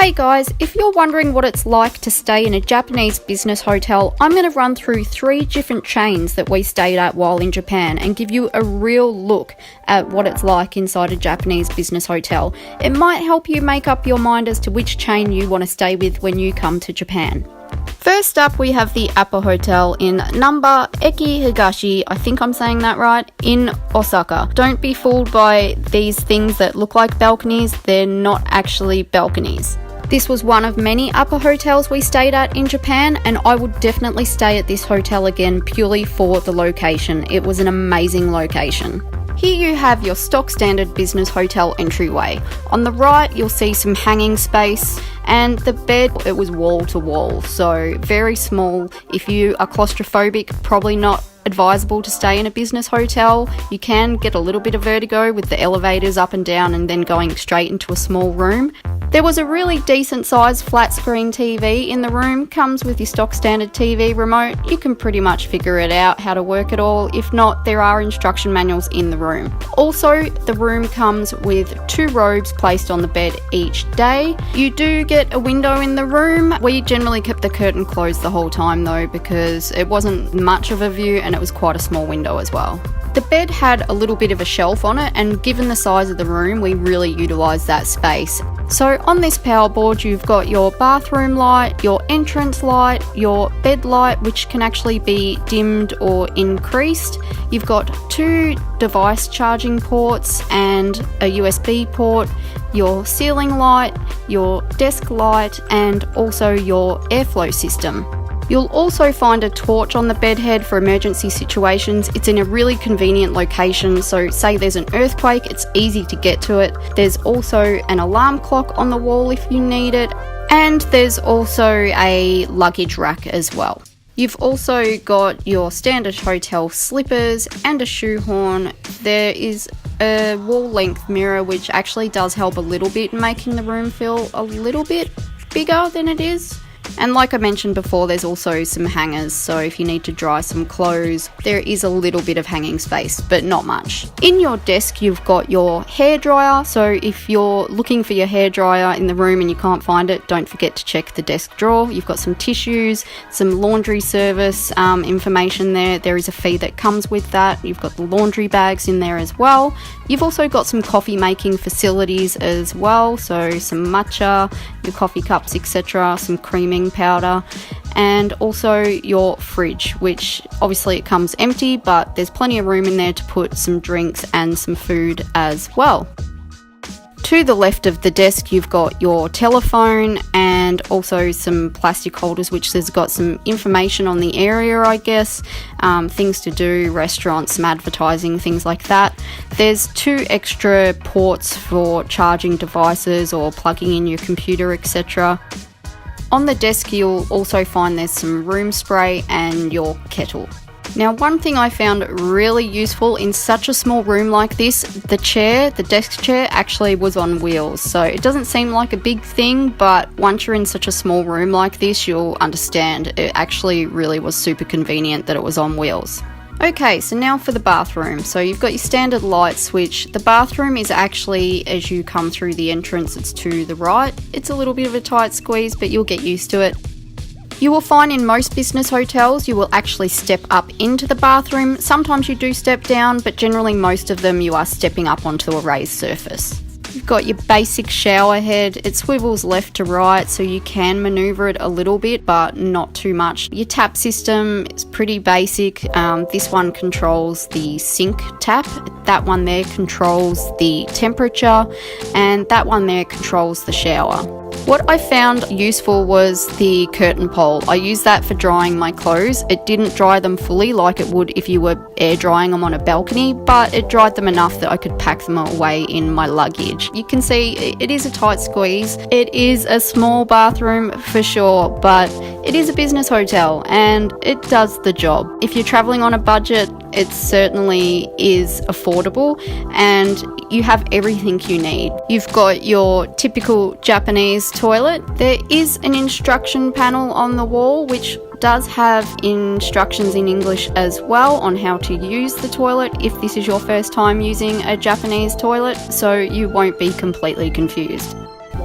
Hey guys, if you're wondering what it's like to stay in a Japanese business hotel, I'm going to run through 3 different chains that we stayed at while in Japan and give you a real look at what it's like inside a Japanese business hotel. It might help you make up your mind as to which chain you want to stay with when you come to Japan. First up, we have the Appa Hotel in Namba Eki Higashi, I think I'm saying that right, in Osaka. Don't be fooled by these things that look like balconies, they're not actually balconies. This was one of many Appa hotels we stayed at in Japan, and I would definitely stay at this hotel again purely for the location. It was an amazing location. Here you have your stock standard business hotel entryway. On the right, you'll see some hanging space, and the bed, it was wall to wall, so very small. If you are claustrophobic, probably not advisable to stay in a business hotel. You can get a little bit of vertigo with the elevators up and down and then going straight into a small room. There was a really decent sized flat screen TV in the room, comes with your stock standard TV remote. You can pretty much figure it out how to work it all. If not, there are instruction manuals in the room. Also, the room comes with 2 robes placed on the bed each day. You do get a window in the room. We generally kept the curtain closed the whole time though, because it wasn't much of a view and it was quite a small window as well. The bed had a little bit of a shelf on it, and given the size of the room, we really utilised that space. So on this power board, you've got your bathroom light, your entrance light, your bed light, which can actually be dimmed or increased. You've got 2 device charging ports and a USB port, your ceiling light, your desk light, and also your airflow system. You'll also find a torch on the bed head for emergency situations. It's in a really convenient location, so say there's an earthquake, it's easy to get to it. There's also an alarm clock on the wall if you need it, and there's also a luggage rack as well. You've also got your standard hotel slippers and a shoehorn. There is a wall-length mirror which actually does help a little bit in making the room feel a little bit bigger than it is. And like I mentioned before, there's also some hangers, so if you need to dry some clothes, there is a little bit of hanging space, but not much. In your desk, you've got your hairdryer, so if you're looking for your hairdryer in the room and you can't find it, don't forget to check the desk drawer. You've got some tissues, some laundry service information there. There is a fee that comes with that. You've got the laundry bags in there as well. You've also got some coffee making facilities as well, so some matcha, your coffee cups, etc., some creaming powder, and also your fridge, which obviously it comes empty, but there's plenty of room in there to put some drinks and some food as well. To the left of the desk, you've got your telephone and also some plastic holders, which has got some information on the area, I guess, things to do, restaurants, some advertising, things like that. There's 2 extra ports for charging devices or plugging in your computer, etc. On the desk, you'll also find there's some room spray and your kettle. Now, one thing I found really useful in such a small room like this, the desk chair actually was on wheels. So it doesn't seem like a big thing, but once you're in such a small room like this, you'll understand it actually really was super convenient that it was on wheels. Okay, so now for the bathroom. So you've got your standard light switch. The bathroom is actually, as you come through the entrance, it's to the right. It's a little bit of a tight squeeze, but you'll get used to it. You will find in most business hotels, you will actually step up into the bathroom. Sometimes you do step down, but generally most of them you are stepping up onto a raised surface. You've got your basic shower head. It swivels left to right, so you can maneuver it a little bit, but not too much. Your tap system is pretty basic. This one controls the sink tap. That one there controls the temperature, and that one there controls the shower. What I found useful was the curtain pole. I used that for drying my clothes. It didn't dry them fully like it would if you were air drying them on a balcony, but it dried them enough that I could pack them away in my luggage. You can see it is a tight squeeze. It is a small bathroom for sure, but it is a business hotel and it does the job. If you're traveling on a budget, it certainly is affordable and you have everything you need. You've got your typical Japanese toilet. There is an instruction panel on the wall which does have instructions in English as well on how to use the toilet if this is your first time using a Japanese toilet, so you won't be completely confused.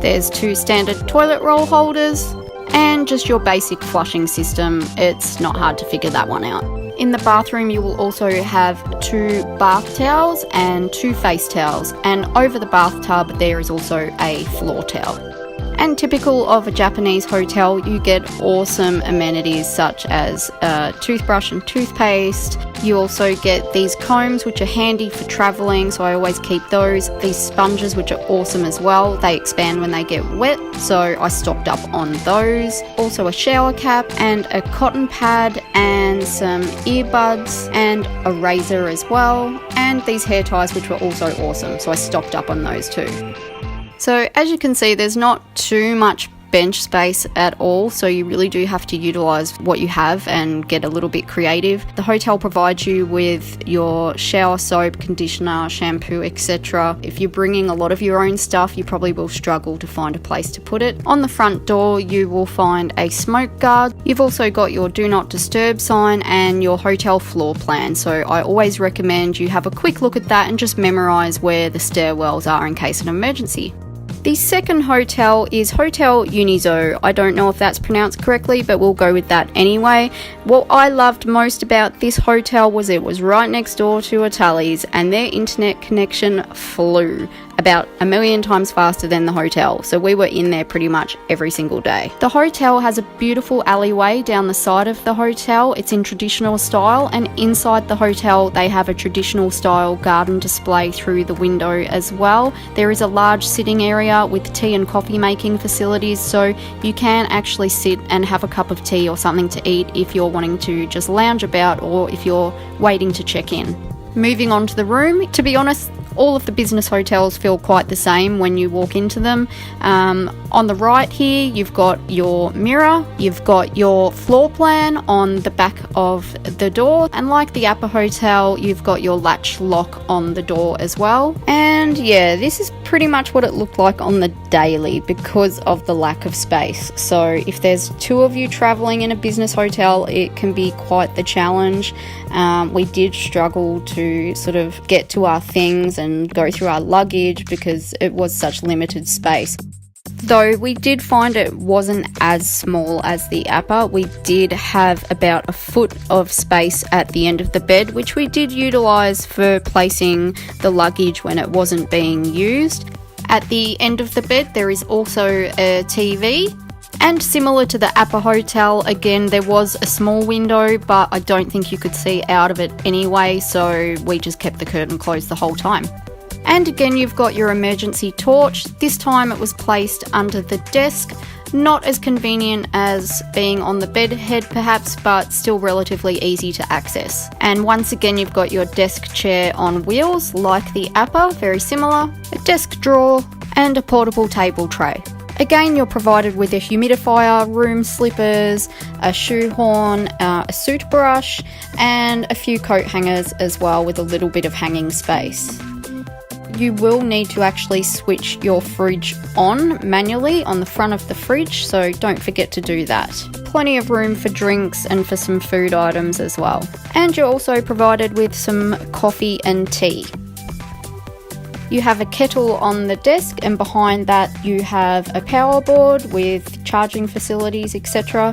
There's 2 standard toilet roll holders and just your basic flushing system. It's not hard to figure that one out. In the bathroom you will also have 2 bath towels and 2 face towels, and over the bathtub there is also a floor towel. And typical of a Japanese hotel, you get awesome amenities such as a toothbrush and toothpaste. You also get these combs which are handy for travelling, so I always keep those. These sponges which are awesome as well. They expand when they get wet, so I stocked up on those. Also a shower cap and a cotton pad and some earbuds and a razor as well. And these hair ties which were also awesome, so I stocked up on those too. So as you can see, there's not too much bench space at all, so you really do have to utilise what you have and get a little bit creative. The hotel provides you with your shower soap, conditioner, shampoo, etc. If you're bringing a lot of your own stuff, you probably will struggle to find a place to put it. On the front door you will find a smoke guard. You've also got your do not disturb sign and your hotel floor plan, so I always recommend you have a quick look at that and just memorise where the stairwells are in case of an emergency. The second hotel is Hotel Unizo. I don't know if that's pronounced correctly, but we'll go with that anyway. What I loved most about this hotel was it was right next door to a Tully's, and their internet connection flew about 1,000,000 times faster than the hotel, so we were in there pretty much every single day. The hotel has a beautiful alleyway down the side of the hotel. It's in traditional style, and inside the hotel they have a traditional style garden display through the window as well. There is a large sitting area with tea and coffee making facilities, so you can actually sit and have a cup of tea or something to eat if you're wanting to just lounge about or if you're waiting to check in. Moving on to the room, to be honest, all of the business hotels feel quite the same when you walk into them. On the right here, you've got your mirror, you've got your floor plan on the back of the door, and like the Appa Hotel, you've got your latch lock on the door as well. And yeah, this is pretty much what it looked like on the daily because of the lack of space. So if there's 2 of you traveling in a business hotel, it can be quite the challenge. We did struggle to sort of get to our things and go through our luggage because it was such limited space. Though we did find it wasn't as small as the Appa, we did have about 1 foot of space at the end of the bed, which we did utilise for placing the luggage when it wasn't being used. At the end of the bed there is also a TV. And similar to the Appa Hotel, again, there was a small window, but I don't think you could see out of it anyway, so we just kept the curtain closed the whole time. And again, you've got your emergency torch. This time it was placed under the desk. Not as convenient as being on the bed head perhaps, but still relatively easy to access. And once again, you've got your desk chair on wheels, like the Appa, very similar, a desk drawer, and a portable table tray. Again, you're provided with a humidifier, room slippers, a shoehorn, a suit brush, and a few coat hangers as well with a little bit of hanging space. You will need to actually switch your fridge on manually on the front of the fridge, so don't forget to do that. Plenty of room for drinks and for some food items as well. And you're also provided with some coffee and tea. You have a kettle on the desk, and behind that you have a power board with charging facilities, etc.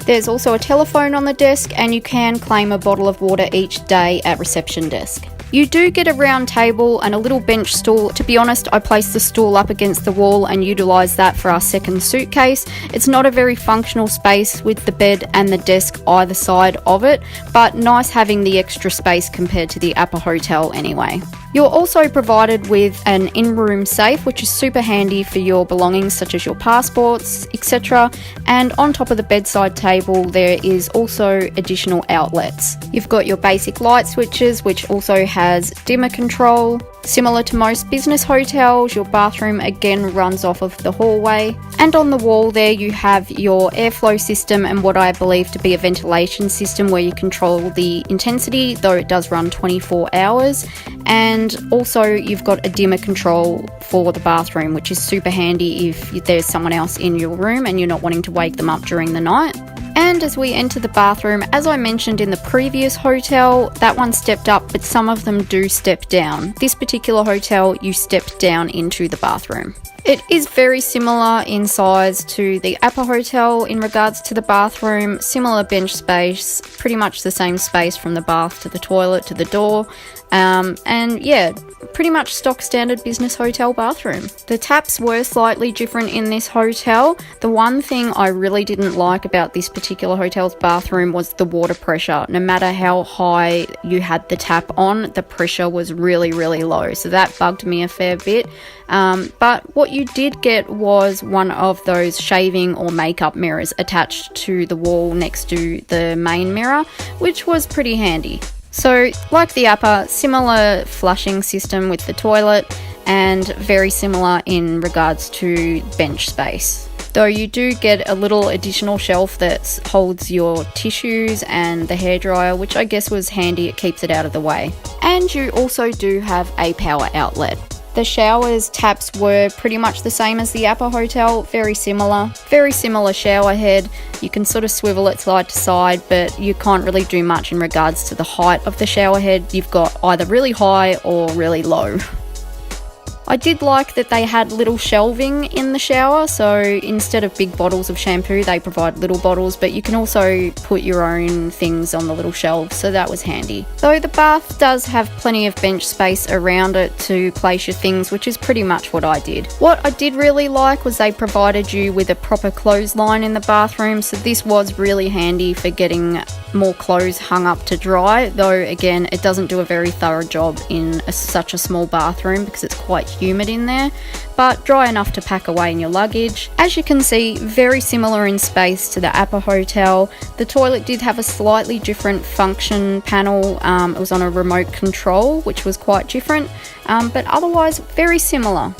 There's also a telephone on the desk, and you can claim a bottle of water each day at reception desk. You do get a round table and a little bench stool. To be honest, I placed the stool up against the wall and utilised that for our second suitcase. It's not a very functional space with the bed and the desk either side of it, but nice having the extra space compared to the Appa Hotel anyway. You're also provided with an in-room safe, which is super handy for your belongings such as your passports, etc. And on top of the bedside table there is also additional outlets. You've got your basic light switches, which also has dimmer control. Similar to most business hotels, your bathroom again runs off of the hallway. And on the wall there you have your airflow system and what I believe to be a ventilation system where you control the intensity, though it does run 24 hours. And also you've got a dimmer control for the bathroom, which is super handy if there's someone else in your room and you're not wanting to wake them up during the night. And as we enter the bathroom, as I mentioned in the previous hotel, that one stepped up, but some of them do step down. This particular hotel, you step down into the bathroom. It is very similar in size to the Appa Hotel in regards to the bathroom, similar bench space, pretty much the same space from the bath to the toilet to the door, and yeah, pretty much stock standard business hotel bathroom. The taps were slightly different in this hotel. The one thing I really didn't like about this particular hotel's bathroom was the water pressure. No matter how high you had the tap on, the pressure was really, really low, so that bugged me a fair bit. But what you did get was one of those shaving or makeup mirrors attached to the wall next to the main mirror, which was pretty handy. So, like the Appa, similar flushing system with the toilet and very similar in regards to bench space. Though you do get a little additional shelf that holds your tissues and the hairdryer, which I guess was handy, it keeps it out of the way. And you also do have a power outlet. The showers taps were pretty much the same as the Appa Hotel, very similar shower head. You can sort of swivel it side to side, but you can't really do much in regards to the height of the shower head. You've got either really high or really low. I did like that they had little shelving in the shower, so instead of big bottles of shampoo, they provide little bottles, but you can also put your own things on the little shelves, so that was handy. Though the bath does have plenty of bench space around it to place your things, which is pretty much what I did. What I did really like was they provided you with a proper clothesline in the bathroom, so this was really handy for getting more clothes hung up to dry, though again it doesn't do a very thorough job in such a small bathroom because it's quite humid in there, but dry enough to pack away in your luggage. As you can see, very similar in space to the Appa Hotel. The toilet did have a slightly different function panel. It was on a remote control, which was quite different, but otherwise very similar.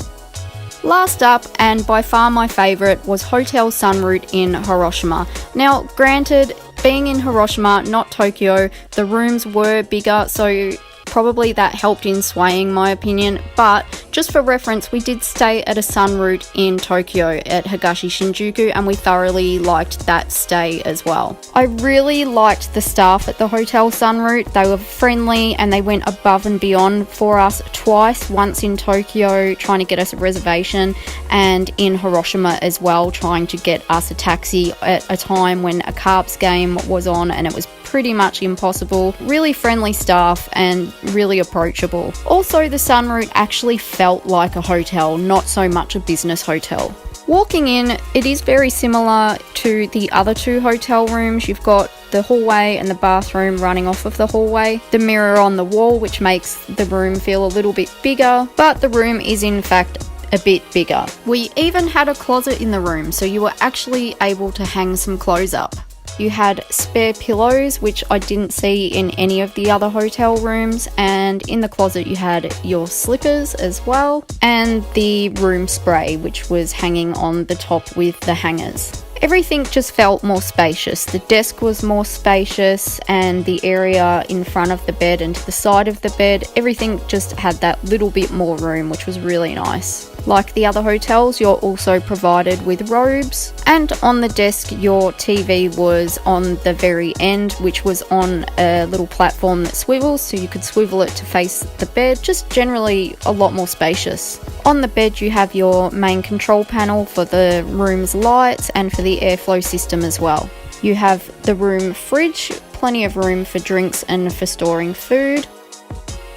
Last up, and by far my favourite, was Hotel Sunroute in Hiroshima. Now, granted, being in Hiroshima, not Tokyo, the rooms were bigger, so probably that helped in swaying my opinion, but just for reference, we did stay at a Sunroute in Tokyo at Higashi Shinjuku, and we thoroughly liked that stay as well. I really liked the staff at the Hotel Sunroute. They were friendly and they went above and beyond for us twice, once in Tokyo trying to get us a reservation, and in Hiroshima as well, trying to get us a taxi at a time when a Carps game was on and it was pretty much impossible. Really friendly staff and really approachable. Also, the Sunroute actually felt like a hotel, not so much a business hotel. Walking in, it is very similar to the other two hotel rooms. You've got the hallway and the bathroom running off of the hallway, the mirror on the wall, which makes the room feel a little bit bigger, but the room is in fact a bit bigger. We even had a closet in the room, so you were actually able to hang some clothes up. You had spare pillows, which I didn't see in any of the other hotel rooms, and in the closet you had your slippers as well, and the room spray, which was hanging on the top with the hangers. Everything just felt more spacious. The desk was more spacious, and the area in front of the bed and to the side of the bed, everything just had that little bit more room, which was really nice. Like the other hotels, you're also provided with robes, and on the desk your TV was on the very end, which was on a little platform that swivels, so you could swivel it to face the bed. Just generally a lot more spacious. On the bed you have your main control panel for the room's lights and for the airflow system as well. You have the room fridge, plenty of room for drinks and for storing food.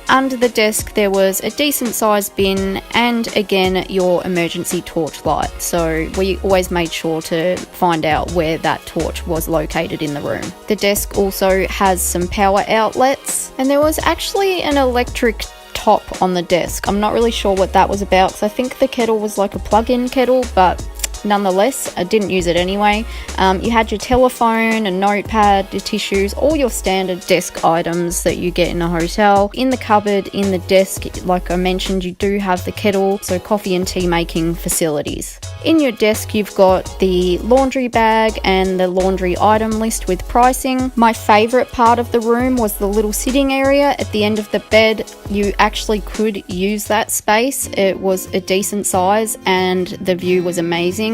Under the desk there was a decent sized bin and again your emergency torch light, so we always made sure to find out where that torch was located in the room. The desk also has some power outlets, and there was actually an electric top on the desk. I'm not really sure what that was about, because I think the kettle was like a plug-in kettle, but nonetheless, I didn't use it anyway. You had your telephone, a notepad, your tissues, all your standard desk items that you get in a hotel. In the cupboard, in the desk, like I mentioned, you do have the kettle, so coffee and tea making facilities. In your desk, you've got the laundry bag and the laundry item list with pricing. My favourite part of the room was the little sitting area at the end of the bed. You actually could use that space. It was a decent size and the view was amazing.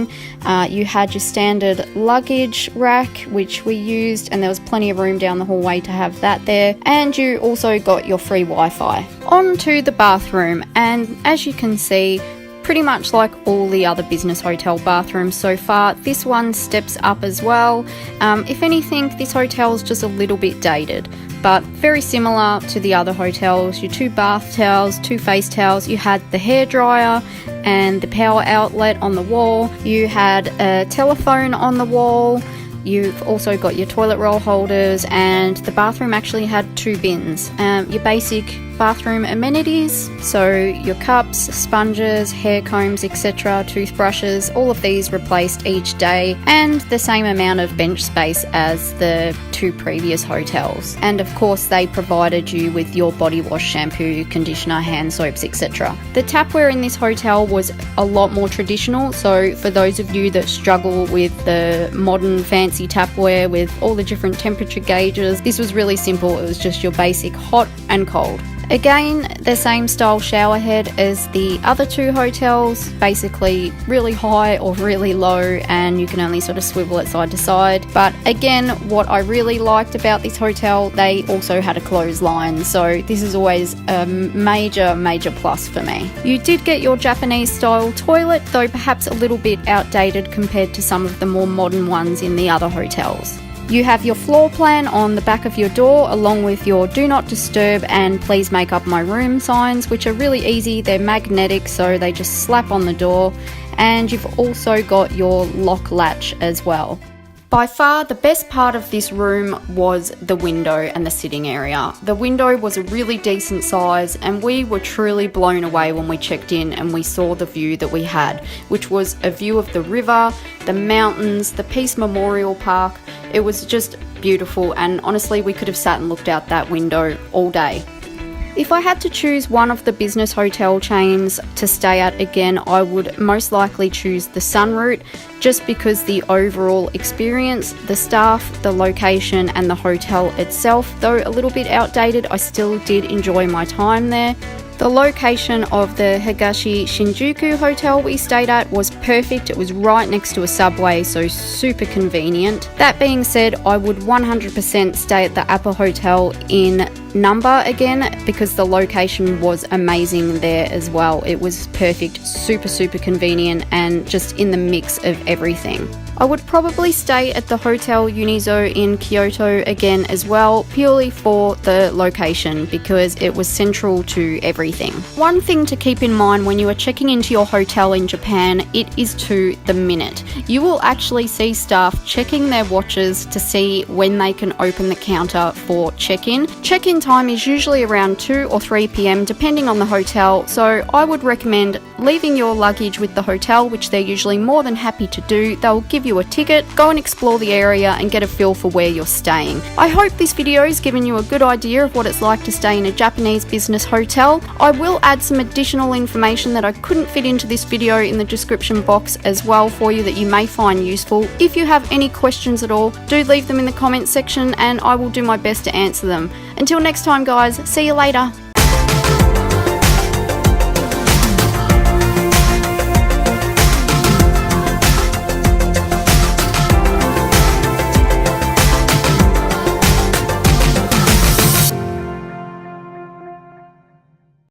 You had your standard luggage rack, which we used, and there was plenty of room down the hallway to have that there, and you also got your free Wi-Fi. On to the bathroom, and as you can see, pretty much like all the other business hotel bathrooms so far. This one steps up as well. If anything, this hotel is just a little bit dated, but very similar to the other hotels. Your 2 bath towels, 2 face towels. You had the hairdryer and the power outlet on the wall. You had a telephone on the wall. You've also got your toilet roll holders, and the bathroom actually had 2 bins. Your basic bathroom amenities, so your cups, sponges, hair combs, etc., toothbrushes, all of these replaced each day, and the same amount of bench space as the 2 previous hotels. And of course they provided you with your body wash, shampoo, conditioner, hand soaps, etc. The tapware in this hotel was a lot more traditional, so for those of you that struggle with the modern fancy tapware with all the different temperature gauges, this was really simple. It was just your basic hot and cold. Again, the same style shower head as the other 2 hotels, basically really high or really low, and you can only sort of swivel it side to side. But again, what I really liked about this hotel, they also had a clothesline, so this is always a major plus for me. You did get your Japanese style toilet, though perhaps a little bit outdated compared to some of the more modern ones in the other hotels. You have your floor plan on the back of your door, along with your do not disturb and please make up my room signs, which are really easy. They're magnetic, so they just slap on the door. And you've also got your lock latch as well. By far the best part of this room was the window and the sitting area. The window was a really decent size, and we were truly blown away when we checked in and we saw the view that we had, which was a view of the river, the mountains, the Peace Memorial Park. It was just beautiful, and honestly we could have sat and looked out that window all day. If I had to choose one of the business hotel chains to stay at again, I would most likely choose the Sun Route, just because the overall experience, the staff, the location and the hotel itself, though a little bit outdated, I still did enjoy my time there. The location of the Higashi Shinjuku hotel we stayed at was perfect. It was right next to a subway, so super convenient. That being said, I would 100% stay at the Appa Hotel in Number again, because the location was amazing there as well. It was perfect, super convenient, and just in the mix of everything. I would probably stay at the Hotel Unizo in Kyoto again as well, purely for the location, because it was central to everything. One thing to keep in mind when you are checking into your hotel in Japan, it is to the minute. You will actually see staff checking their watches to see when they can open the counter for check-in. Check-in time is usually around 2 or 3 p.m. depending on the hotel, so I would recommend leaving your luggage with the hotel, which they're usually more than happy to do. They'll give you a ticket, go and explore the area and get a feel for where you're staying. I hope this video has given you a good idea of what it's like to stay in a Japanese business hotel. I will add some additional information that I couldn't fit into this video in the description box as well for you that you may find useful. If you have any questions at all, do leave them in the comments section and I will do my best to answer them. Until next time guys, see you later.